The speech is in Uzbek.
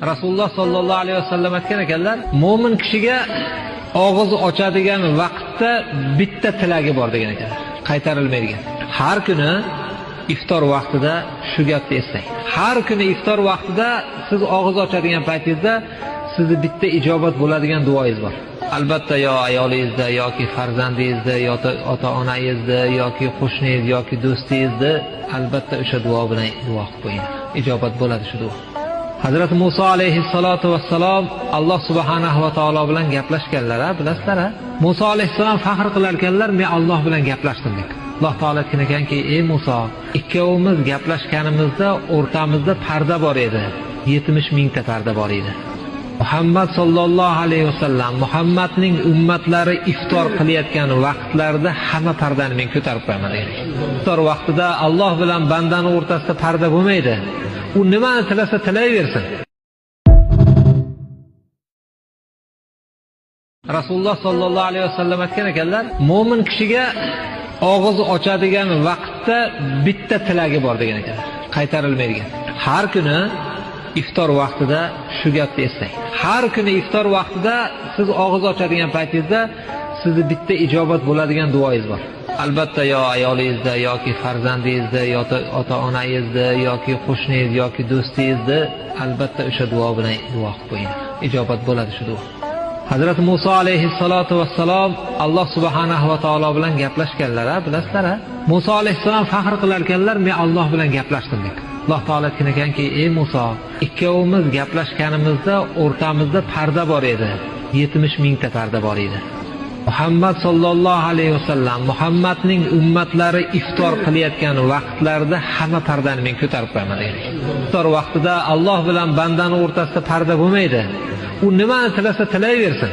Rasululloh sollallohu alayhi vasallam aytgan ekanlar, mo'min kishiga og'iz ochadigan vaqtda bitta tilagi bor degan ekanlar, qaytarilmaydigan. Har kuni iftor vaqtida shu gapni eslang. Har kuni iftor vaqtida siz og'iz ochadigan paytingizda sizni bitta ijobat bo'ladigan duoingiz bor. Albatta yo ayolingizda yoki farzandingizda yoki ota-onangizda yoki qo'shningiz yoki do'stingizda albatta o'sha duo bilan duo qilib qo'ying. Ijobat bo'ladi shu duo. Hazrat Musa alayhissalatu vassalom Alloh subhanahu va taolo bilan gaplashganlar, bilasizlar? Musa alayhissalom faxr qilar ekanlar, men Alloh bilan gaplashdim deb. Alloh taolo aytgan ekanki, ey Musa, ikkovimiz gaplashganimizda o'rtamizda parda bor edi. 70 mingta parda bor edi. Muhammad sallallohu alayhi vasallam Muhammadning ummatlari iftor qilayotgan vaqtlarda hamma pardani men ko'tarib qo'yaman degan. Iftor vaqtida Alloh bilan bandani o'rtasida parda bo'lmaydi. U nimani tilasa tilayversin. Rasululloh sollallohu alayhi vasallam aytgan ekanlar, mo'min kishiga og'iz ochadigan vaqtda bitta tilagi bor degan ekanlar, qaytarilmaydigan. Har kuni iftor vaqtida shu gapni eslang. Har kuni iftor vaqtida siz og'iz ochadigan paytingizda sizni bitta ijobat bo'ladigan duoingiz bor. Albatta yo ayolingizda yoki farzandingizda yoki ota-onangizda yoki qo'shningiz yoki do'stingizda albatta o'sha duo bilan duo qilib qo'ying. Ijobat bo'ladi shu duo. Hazrat Musa alayhissalatu vassalom Alloh subhanahu va taolo bilan gaplashganlar, bilasizlar? Musa alayhissalom faxr qilar ekanlar, men Alloh bilan gaplashdim deb. Alloh taolo aytgan ekanki, ey Musa, ikkovimiz gaplashganimizda o'rtamizda parda bor edi. 70 mingta parda bor edi. Muhammad sallallohu alayhi vasallam Muhammadning ummatlari iftor qilayotgan vaqtlarda hamma pardani men ko'tarib qo'yaman degan. Iftor vaqtida Alloh bilan bandani o'rtasida parda bo'lmaydi. U nimani tilasa tilayversin.